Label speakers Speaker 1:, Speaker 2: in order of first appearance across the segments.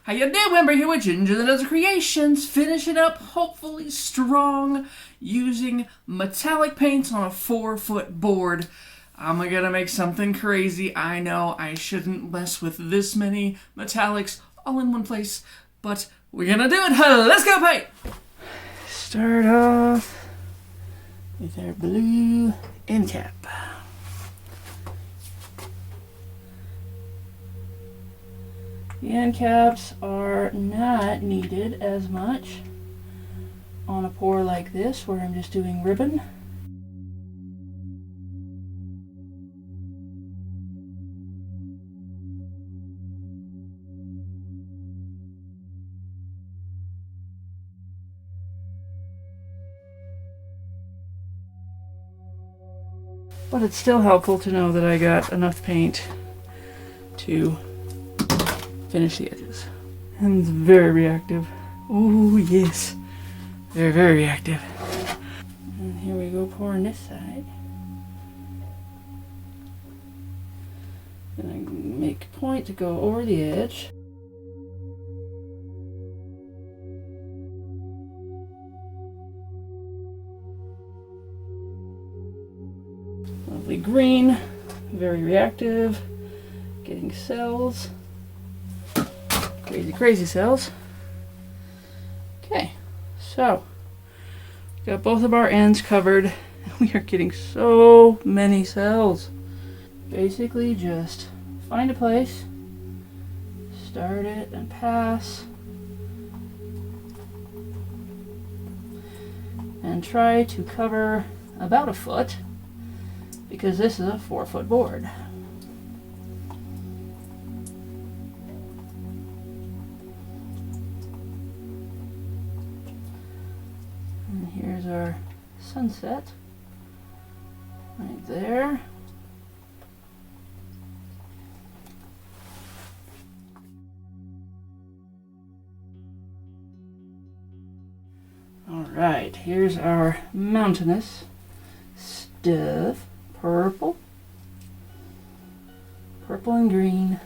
Speaker 1: How you doing? We're here with Ginger the Desert Creations, finishing up hopefully strong using metallic paints on a 4-foot board. I'm gonna make something crazy. I know I shouldn't mess with this many metallics all in one place, but we're gonna do it. Let's go paint! Start off with our blue end cap. The end caps are not needed as much on a pour like this where I'm just doing ribbon. But it's still helpful to know that I got enough paint to finish the edges. And it's very reactive. Oh yes, very, very reactive. And here we go pouring this side. Then I make a point to go over the edge. Lovely green, very reactive, getting cells. Crazy, crazy cells. Okay, so got both of our ends covered. We are getting so many cells. Basically just find a place, start it and pass, and try to cover about a foot because this is a 4-foot board. Here's our sunset right there. All right, here's our mountainous stuff. Purple, purple and green.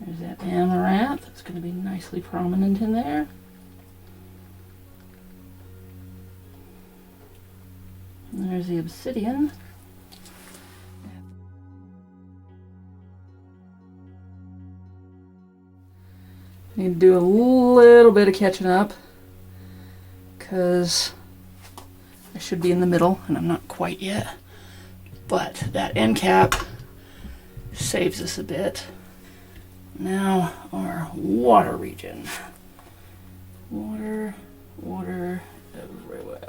Speaker 1: There's that Amaranth. It's going to be nicely prominent in there. And there's the Obsidian. Need to do a little bit of catching up because I should be in the middle and I'm not quite yet. But that end cap saves us a bit. Now our water region. Water, water everywhere.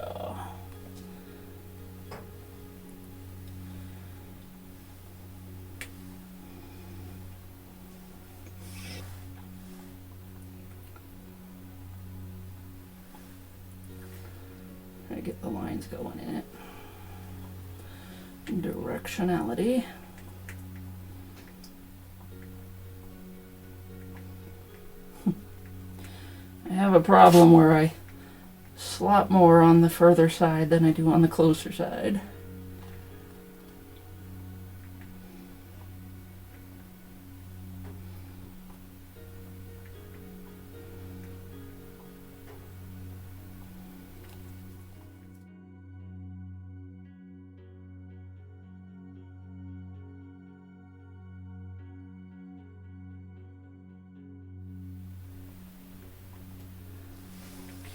Speaker 1: Try to get the lines going in it. Directionality. I have a problem where I slop more on the further side than I do on the closer side.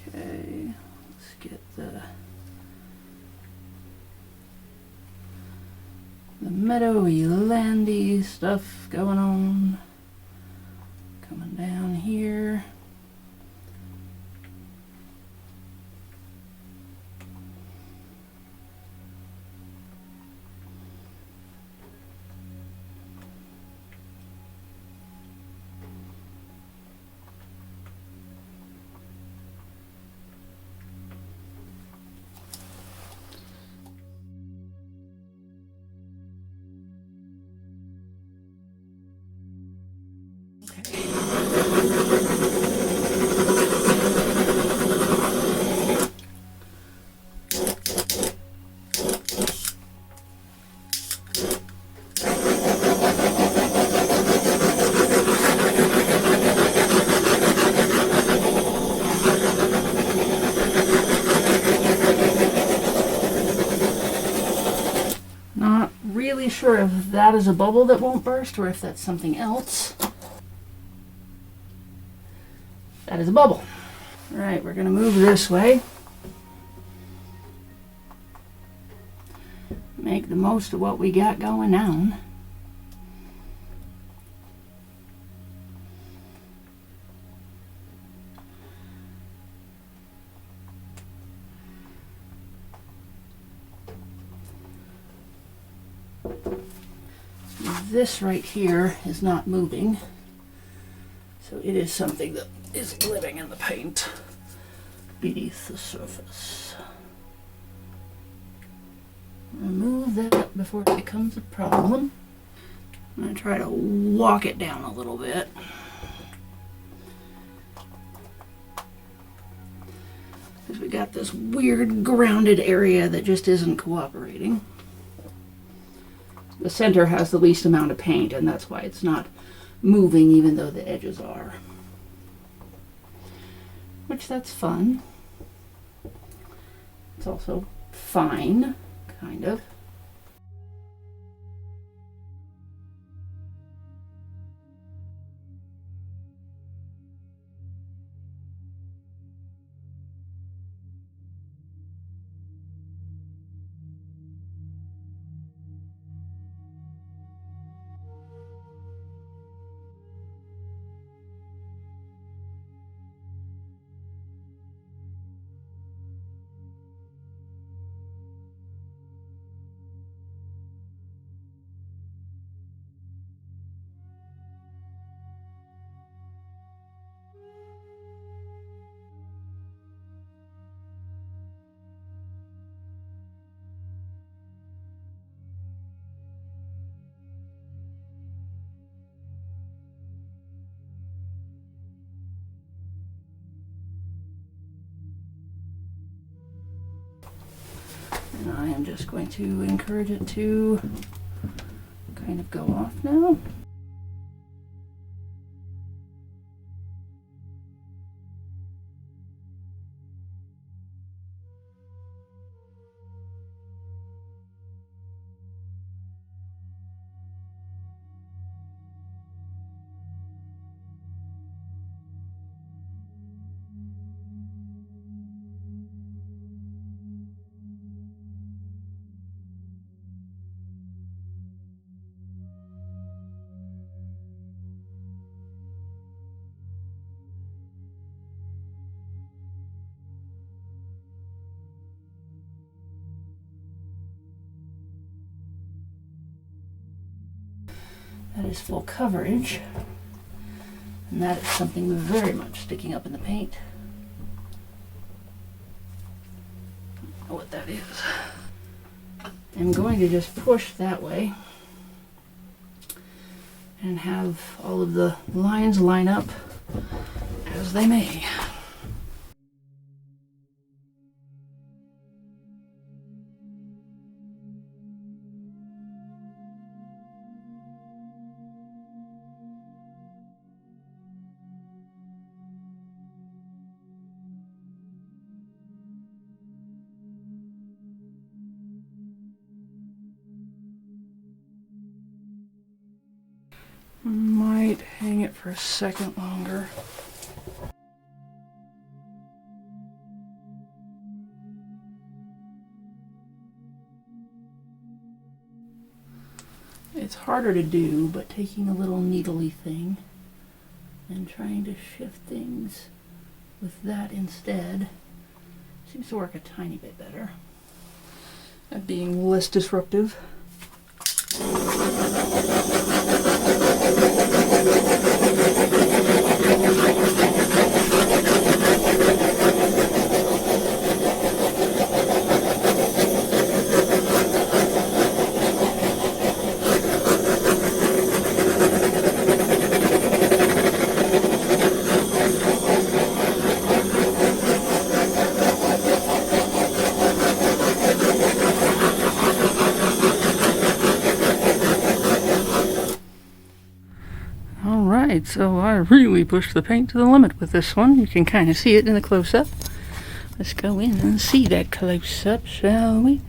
Speaker 1: Okay, let's get the meadowy, landy stuff going on. Coming down here. sure if that is a bubble that won't burst or if that's something else. That is a bubble. All right, we're going to move this way. Make the most of what we got going on. This right here is not moving, so it is something that is living in the paint beneath the surface. Remove that before it becomes a problem. I'm going to try to walk it down a little bit. Because we got this weird grounded area that just isn't cooperating. The center has the least amount of paint, and that's why it's not moving even though the edges are. Which, that's fun. It's also fine, kind of. And I am just going to encourage it to kind of go off now. That is full coverage, and that is something very much sticking up in the paint. I don't know what that is. I'm going to just push that way and have all of the lines line up as they may. Might hang it for a second longer. It's harder to do, but taking a little needly thing and trying to shift things with that instead seems to work a tiny bit better at being less disruptive. So I really pushed the paint to the limit with this one. You can kind of see it in the close-up. Let's go in and see that close-up, shall we?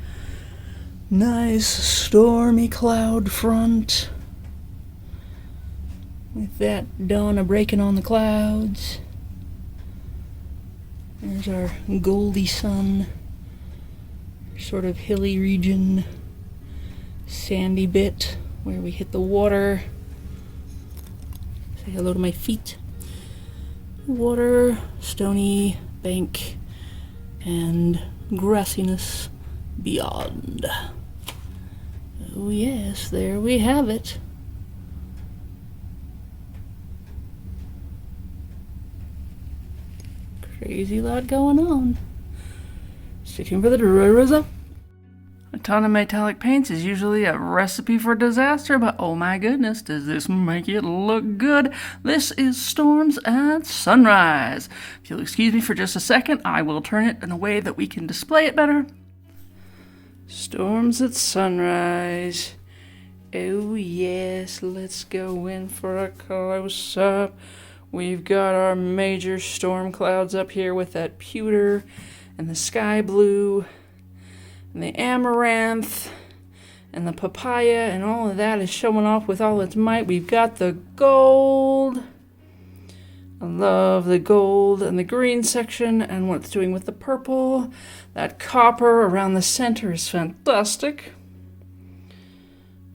Speaker 1: Nice stormy cloud front. With that dawn a-breaking on the clouds. There's our goldy sun. Sort of hilly region. Sandy bit where we hit the water. Say hello to my feet. Water, stony bank, and grassiness beyond. Oh yes, there we have it. Crazy lot going on. Stay tuned for the result. A ton of metallic paints is usually a recipe for disaster, but oh my goodness, does this make it look good? This is Storms at Sunrise. If you'll excuse me for just a second, I will turn it in a way that we can display it better. Storms at Sunrise. Oh yes, let's go in for a close-up. We've got our major storm clouds up here with that pewter and the sky blue and the amaranth and the papaya, and all of that is showing off with all its might. We've got the gold. I love the gold and the green section and what it's doing with the purple. That copper around the center is fantastic.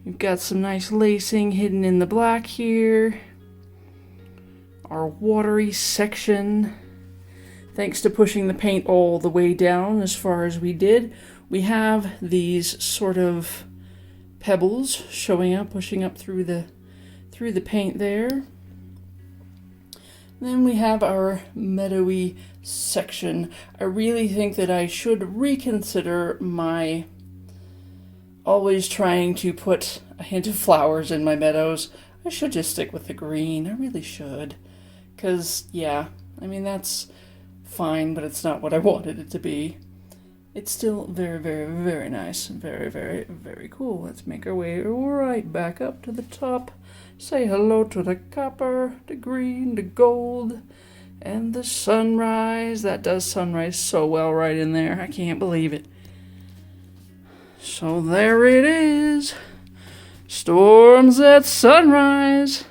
Speaker 1: We've got some nice lacing hidden in the black here. Our watery section. Thanks to pushing the paint all the way down as far as we did, we have these sort of pebbles showing up, pushing up through the paint there. Then we have our meadowy section. I really think that I should reconsider my always trying to put a hint of flowers in my meadows. I should just stick with the green. I really should. Because, yeah, I mean, that's fine, but it's not what I wanted it to be. It's still very, very, very nice and very, very, very cool. Let's make our way right back up to the top. Say hello to the copper, the green, the gold, and the sunrise. That does sunrise so well right in there. I can't believe it. So there it is. Storms at Sunrise.